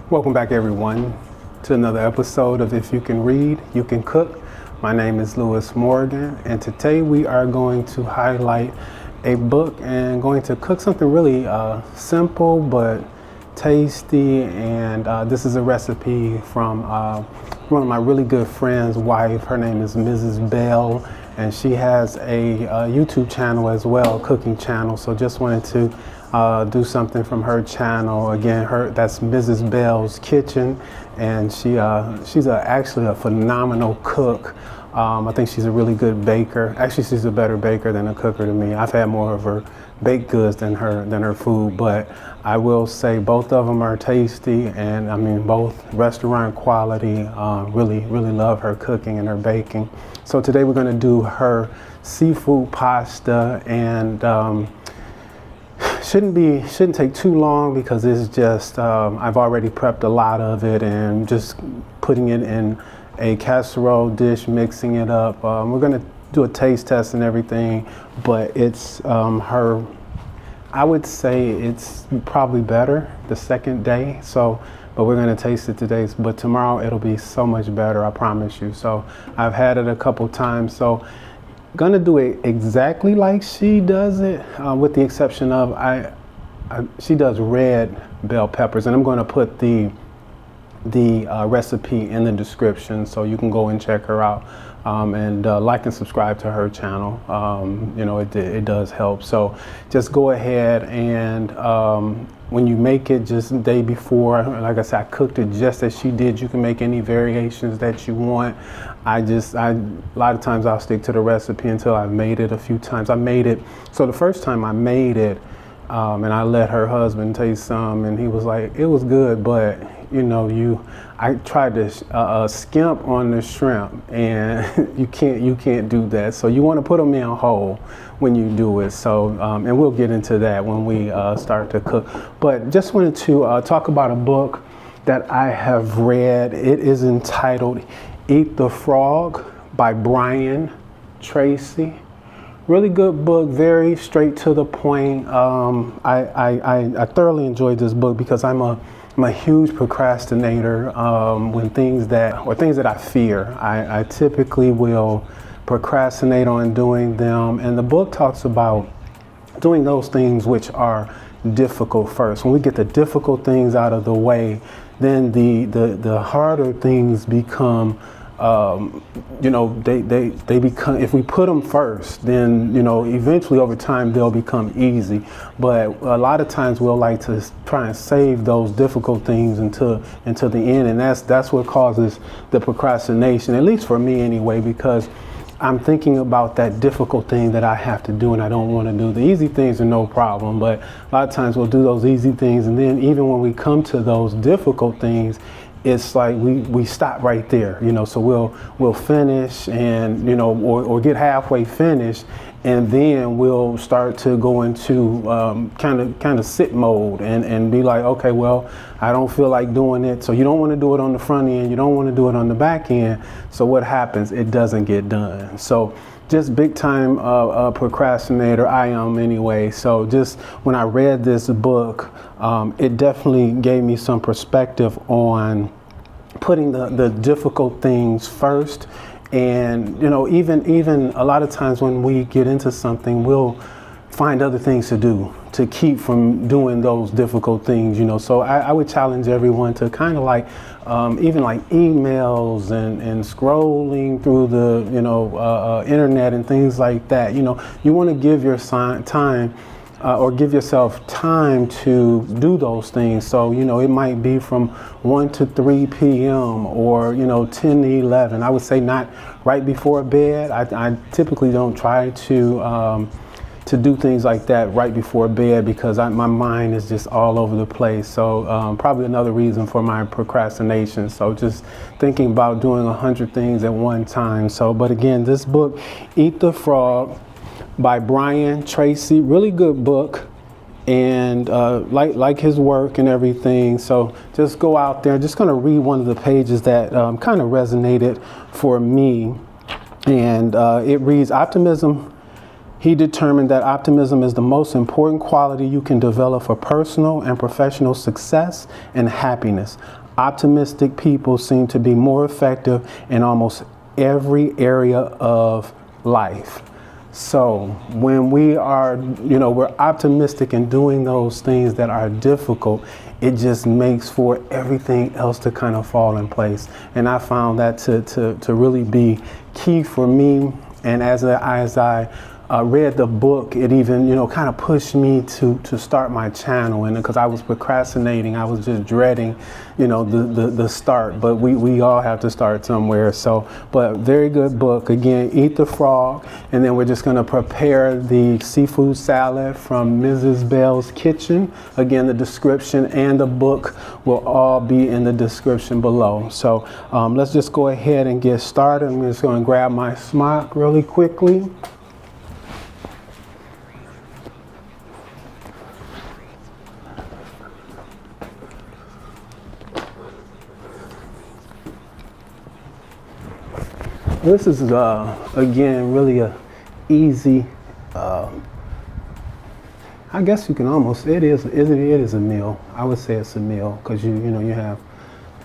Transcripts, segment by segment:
Welcome back, everyone, to another episode of If You Can Read, You Can Cook. My name is Lewis Morgan, and today we are going to highlight a book and going to cook something really simple but tasty. And this is a recipe from one of my really good friends' wife. Her name is Mrs. Bell, and she has a YouTube channel as well, cooking channel. So just wanted to do something from her channel. Again, that's Mrs. Bell's Kitchen, and she's actually a phenomenal cook. I think she's a really good baker. Actually, she's a better baker than a cooker to me. I've had more of her baked goods than her food, but I will say both of them are tasty, and I mean both restaurant quality. Really love her cooking and her baking. So today we're going to do her seafood pasta, and shouldn't take too long because it's just I've already prepped a lot of it and just putting it in a casserole dish, mixing it up. We're gonna do a taste test and everything, but it's I would say it's probably better the second day. So, but we're gonna taste it today. But tomorrow it'll be so much better, I promise you. So I've had it a couple times. So gonna do it exactly like she does it, with the exception of she does red bell peppers, and I'm going to put the recipe in the description so you can go and check her out, and like and subscribe to her channel. You know, it does help. So just go ahead and when you make it just the day before, like I said, I cooked it just as she did. You can make any variations that you want. A lot of times I'll stick to the recipe until I've made it a few times. I made it, so the first time I made it, and I let her husband taste some, and he was like, it was good, but you know, I tried to skimp on the shrimp, and you can't do that. So you want to put them in whole when you do it. So, and we'll get into that when we start to cook. But just wanted to talk about a book that I have read. It is entitled Eat the Frog by Brian Tracy. Really good book, very straight to the point. I thoroughly enjoyed this book because I'm a huge procrastinator. When things that I fear, I typically will procrastinate on doing them. And the book talks about doing those things which are difficult first. When we get the difficult things out of the way, then the harder things become, you know, they become, if we put them first, then, you know, eventually over time they'll become easy. But a lot of times we'll like to try and save those difficult things until the end, and that's what causes the procrastination, at least for me anyway, because I'm thinking about that difficult thing that I have to do and I don't want to do. The easy things are no problem, but a lot of times we'll do those easy things, and then even when we come to those difficult things, it's like we stop right there, you know. So we'll finish, and you know, or get halfway finished, and then we'll start to go into kind of sit mode and be like, okay, well, I don't feel like doing it. So you don't want to do it on the front end, you don't want to do it on the back end. So what happens? It doesn't get done. So just big time procrastinator, I am anyway. So just when I read this book, it definitely gave me some perspective on putting the difficult things first. And you know, even a lot of times when we get into something, we'll find other things to do to keep from doing those difficult things, you know. So I would challenge everyone to kind of like even like emails and scrolling through the, you know, internet and things like that. You know, you want to give your time or give yourself time to do those things. So, you know, it might be from 1 to 3 p.m. or, you know, 10 to 11. I would say not right before bed. I typically don't try to do things like that right before bed because my mind is just all over the place. So probably another reason for my procrastination. So just thinking about doing 100 things at one time. So, but again, this book, Eat the Frog by Brian Tracy, really good book, and like his work and everything. So just go out there. Just going to read one of the pages that kind of resonated for me, and it reads, optimism He determined that optimism is the most important quality you can develop for personal and professional success and happiness. Optimistic people seem to be more effective in almost every area of life. So when we are, we're optimistic in doing those things that are difficult, it just makes for everything else to kind of fall in place. And I found that to really be key for me. And as I read the book, it even, kind of pushed me to start my channel. And because I was procrastinating, I was just dreading, the start. But we all have to start somewhere. So, but very good book. Again, Eat the Frog. And then we're just going to prepare the seafood salad from Mrs. Bell's Kitchen. Again, the description and the book will all be in the description below. So let's just go ahead and get started. I'm just going to grab my smock really quickly. This is, again, really a easy, I guess you can almost, it is a meal. I would say it's a meal because you have,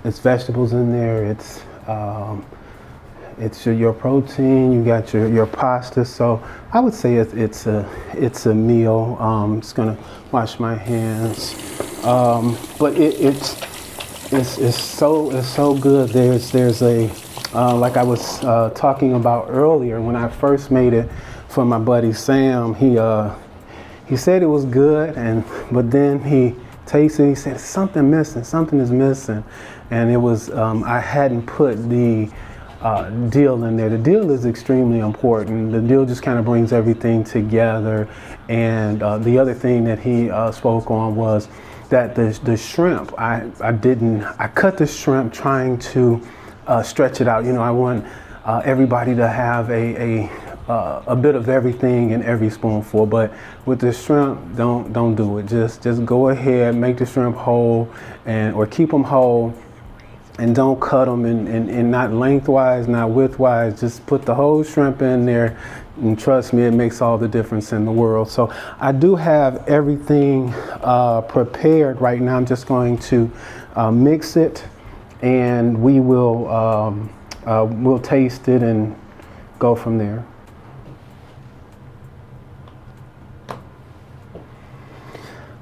it's vegetables in there, it's your protein, you got your pasta. So I would say it's a meal. I'm just gonna wash my hands. But it's so good. There's a, like I was talking about earlier, when I first made it for my buddy Sam, he said it was good, but then he tasted it, he said something is missing, and it was I hadn't put the dill in there. The dill is extremely important. The dill just kind of brings everything together, and the other thing that he spoke on was that the shrimp, I cut the shrimp trying to stretch it out. I want everybody to have a bit of everything in every spoonful, but with the shrimp, don't do it. Just go ahead, make the shrimp whole, or keep them whole, and don't cut them in not lengthwise, not widthwise. Just put the whole shrimp in there, and trust me, it makes all the difference in the world. So I do have everything prepared right now. I'm just going to mix it, and we will we'll taste it and go from there.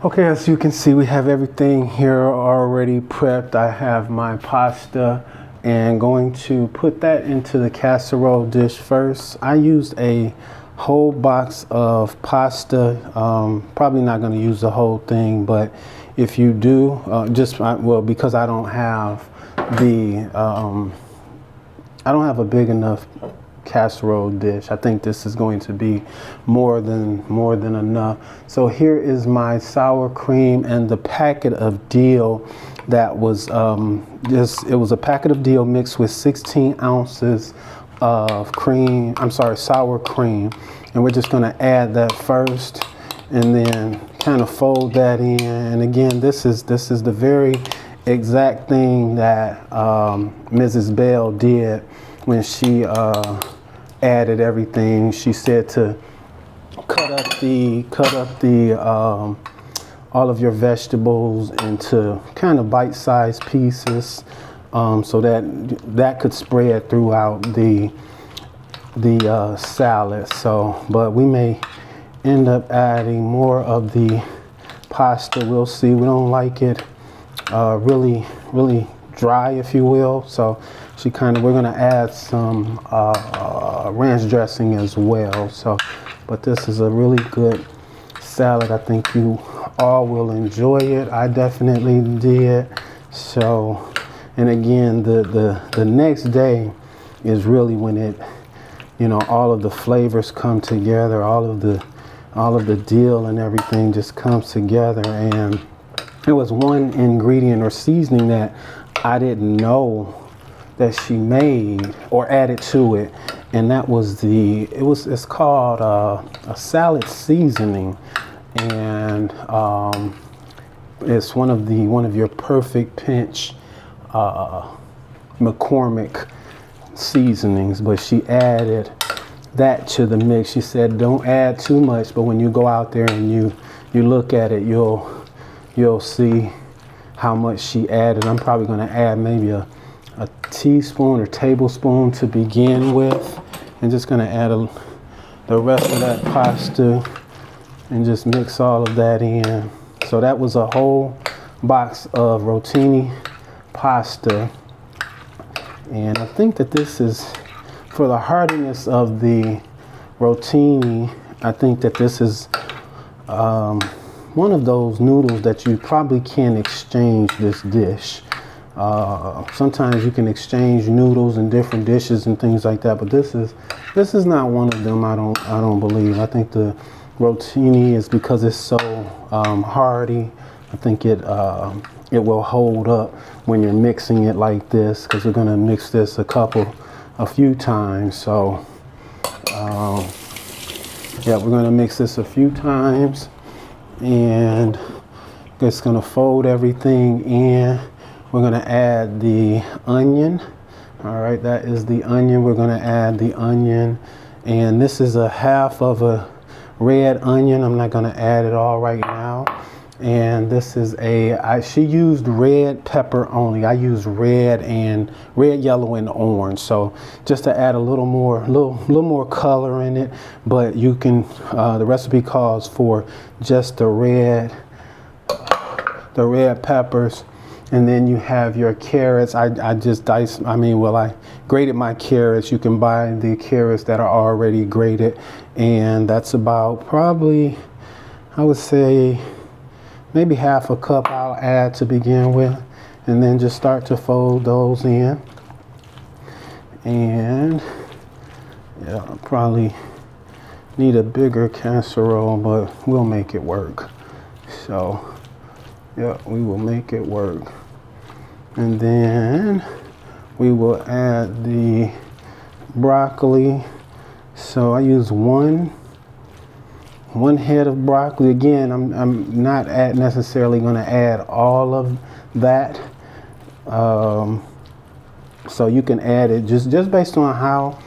Okay, as you can see, we have everything here already prepped. I have my pasta and going to put that into the casserole dish first. I used a whole box of pasta. Probably not going to use the whole thing, but if you do, because I don't have a big enough casserole dish. I think this is going to be more than enough. So here is my sour cream and the packet of dill that was it was a packet of dill mixed with 16 ounces of sour cream, and we're just going to add that first and then kind of fold that in. And again, this is the very exact thing that Mrs. Bell did when she added everything. She said to cut up the all of your vegetables into kind of bite-sized pieces, so that could spread throughout the salad. So, but we may end up adding more of the pasta. We'll see. We don't like it really dry, if you will. So we're gonna add some ranch dressing as well. So, but this is a really good salad. I think you all will enjoy it. I definitely did. So, and again, the next day is really when it, all of the flavors come together, all of the dill and everything just comes together. And there was one ingredient or seasoning that I didn't know that she made or added to it, and that was it's called a salad seasoning, and it's one of your Perfect Pinch McCormick seasonings, but she added that to the mix. She said don't add too much, but when you go out there and you look at it, you'll see how much she added. I'm probably going to add maybe a teaspoon or tablespoon to begin with, and just going to add the rest of that pasta and just mix all of that in. So that was a whole box of rotini pasta, and I think that this is, for the hardiness of the rotini, I think that this is one of those noodles that you probably can exchange this dish. Sometimes you can exchange noodles in different dishes and things like that, but this is not one of them. I don't believe. I think the rotini is, because it's so hardy, I think it will hold up when you're mixing it like this, because we're gonna mix this a few times. So yeah, we're gonna mix this a few times, and it's gonna fold everything in. We're gonna add the onion. All right, that is the onion. We're gonna add the onion, and this is a half of a red onion. I'm not gonna add it all right now. And this is she used red pepper only. I used red, yellow, and orange. So just to add a little more color in it, but you can, the recipe calls for just the red peppers. And then you have your carrots. I just diced, I grated my carrots. You can buy the carrots that are already grated. And that's about probably, I would say, maybe half a cup I'll add to begin with. And then just start to fold those in. And yeah, I'll probably need a bigger casserole, but we'll make it work. So yeah, we will make it work. And then we will add the broccoli. So I use one head of broccoli. Again, I'm not necessarily going to add all of that. So you can add it just based on how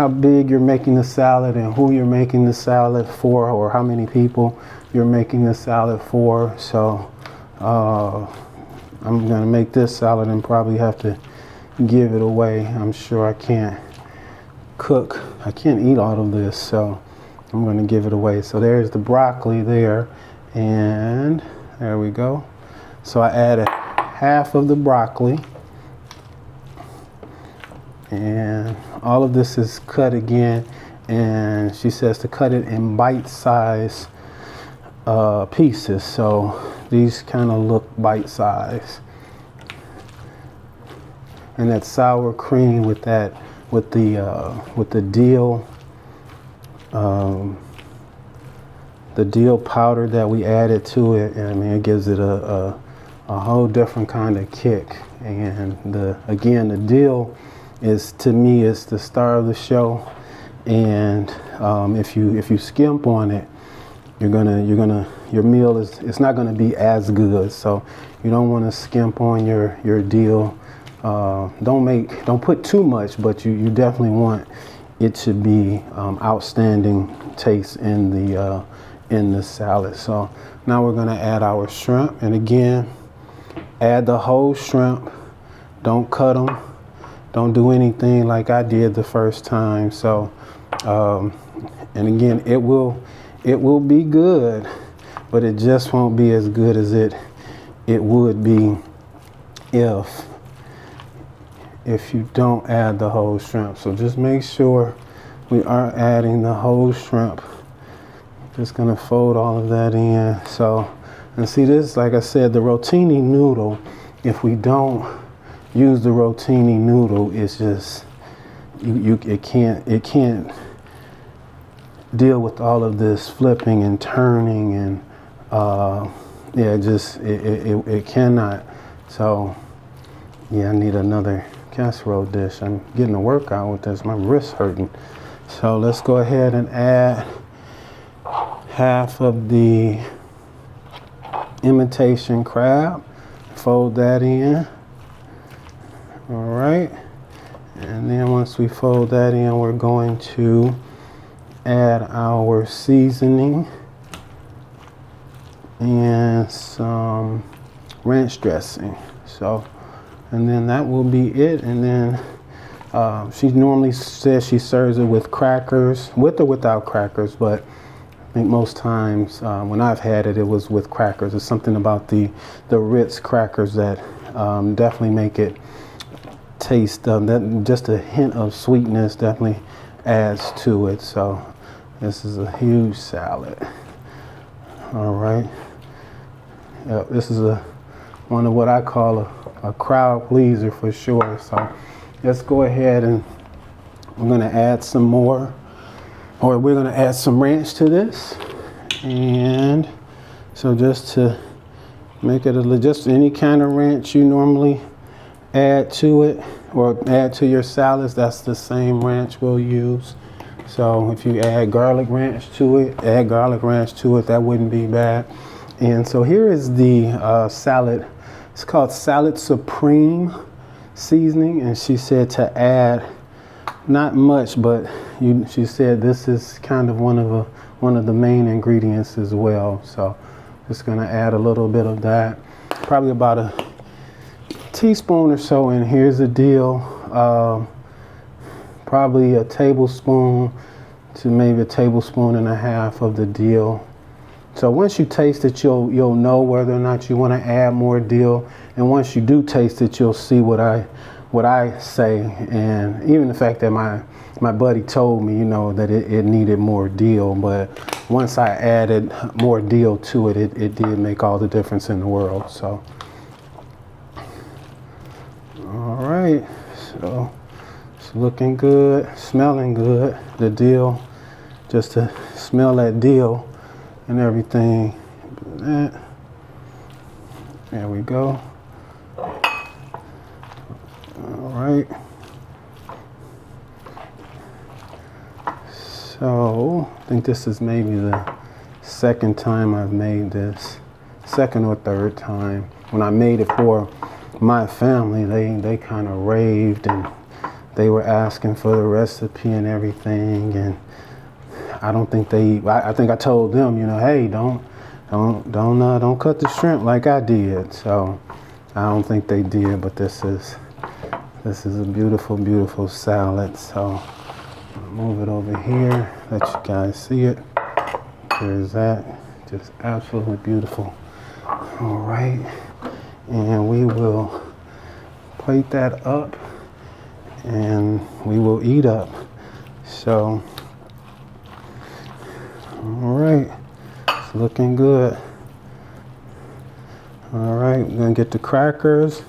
big you're making the salad and who you're making the salad for, or how many people you're making the salad for. So I'm gonna make this salad and probably have to give it away. I'm sure I can't eat all of this, so I'm gonna give it away. So there's the broccoli there, and there we go. So I added half of the broccoli, and all of this is cut again, and she says to cut it in bite-sized pieces. So these kind of look bite-sized, and that sour cream with the dill powder that we added to it. It gives it a whole different kind of kick. And the dill is, to me, is the star of the show. And if you skimp on it, your meal it's not gonna be as good. So you don't want to skimp on your dill. Don't put too much, but you definitely want it to be outstanding taste in the salad. So now we're gonna add our shrimp, and again, add the whole shrimp. Don't cut them. Don't do anything like I did the first time. So and again, it will be good, but it just won't be as good as it would be if you don't add the whole shrimp. So just make sure we are adding the whole shrimp. Just gonna fold all of that in. So, and see this, like I said, the rotini noodle, if we don't use the rotini noodle, it's just, it can't deal with all of this flipping and turning, and yeah, it cannot. So yeah, I need another casserole dish. I'm getting a workout with this. My wrist's hurting. So let's go ahead and add half of the imitation crab. Fold that in. All right. And then once we fold that in, we're going to add our seasoning and some ranch dressing. So, and then that will be it. And then she normally says she serves it with crackers, with or without crackers, but I think most times when I've had it, it was with crackers. There's something about the Ritz crackers that definitely make it taste, that just a hint of sweetness definitely adds to it. So this is a huge salad. All right. Yep, this is one of what I call a crowd pleaser for sure. So let's go ahead and we're going to add some more, or we're going to add some ranch to this. And so just to make it just any kind of ranch you normally add to it or add to your salads, that's the same ranch we'll use. So if you add garlic ranch to it, that wouldn't be bad. And so here is the salad. It's called Salad Supreme seasoning, and she said to add not much, but she said this is kind of one of the main ingredients as well. So just gonna add a little bit of that, probably about a teaspoon or so. And here's the deal, probably a tablespoon to maybe a tablespoon and a half of the dill. So once you taste it, you'll know whether or not you want to add more dill. And once you do taste it, you'll see what I say. And even the fact that my buddy told me, that it needed more dill, but once I added more dill to it, it did make all the difference in the world. So, all right, so it's looking good, smelling good. The dill, just to smell that dill and everything. There we go. All right. So I think this is maybe the second time I've made this, second or third time. When I made it for my family, they kind of raved and they were asking for the recipe and everything. And I don't think I think I told them, hey, don't cut the shrimp like I did. So I don't think they did, but this is a beautiful, beautiful salad. So I'll move it over here, let you guys see it. There's that, just absolutely beautiful. All right, and we will plate that up and we will eat up. So, all right, it's looking good. All right, we're gonna get the crackers,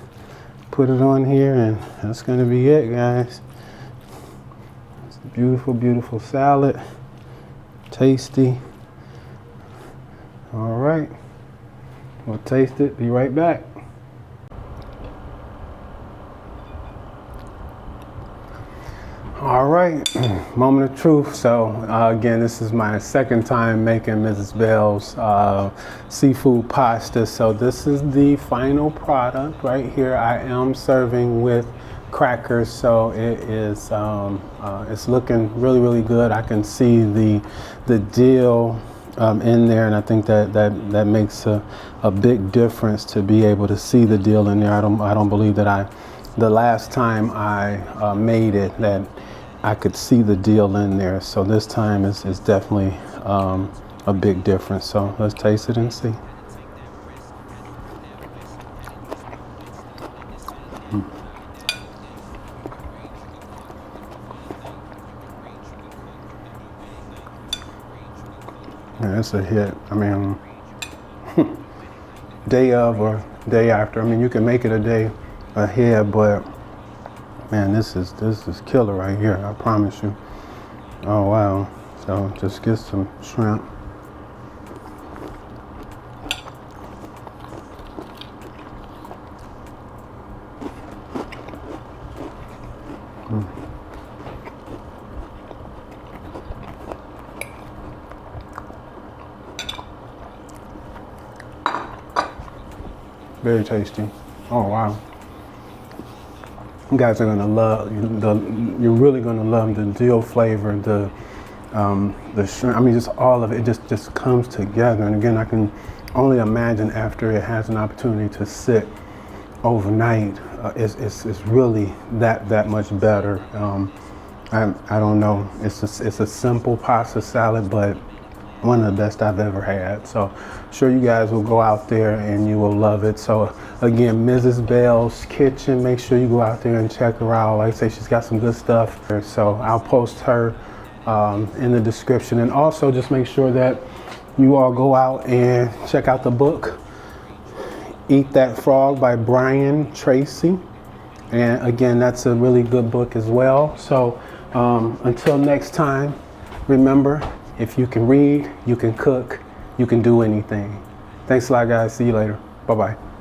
put it on here, and that's gonna be it, guys. It's a beautiful, beautiful salad, tasty. All right, we'll taste it, be right back. All right, moment of truth. So again, this is my second time making Mrs. Bell's seafood pasta. So this is the final product right here. I am serving with crackers, so it is it's looking really, really good. I can see the dill in there, and I think that makes a big difference to be able to see the dill in there. I don't believe that the last time I made it that I could see the dill in there. So this time is definitely a big difference. So let's taste it and see. Yeah, it's a hit. I mean, day of or day after. I mean, you can make it a day ahead, but man, this is killer right here, I promise you. Oh wow. So just get some shrimp. Very tasty. Oh wow. You guys are gonna love you're really gonna love the dill flavor, the the shrimp. I mean, just all of it just comes together. And again, I can only imagine after it has an opportunity to sit overnight, it's really that much better. I don't know. It's a simple pasta salad, but one of the best I've ever had. So sure you guys will go out there and you will love it. So again, Mrs. Bell's Kitchen, make sure you go out there and check her out. Like I say, she's got some good stuff. So I'll post her in the description. And also just make sure that you all go out and check out the book, Eat That Frog by Brian Tracy. And again, that's a really good book as well. So until next time, remember, if you can read, you can cook, you can do anything. Thanks a lot, guys. See you later. Bye-bye.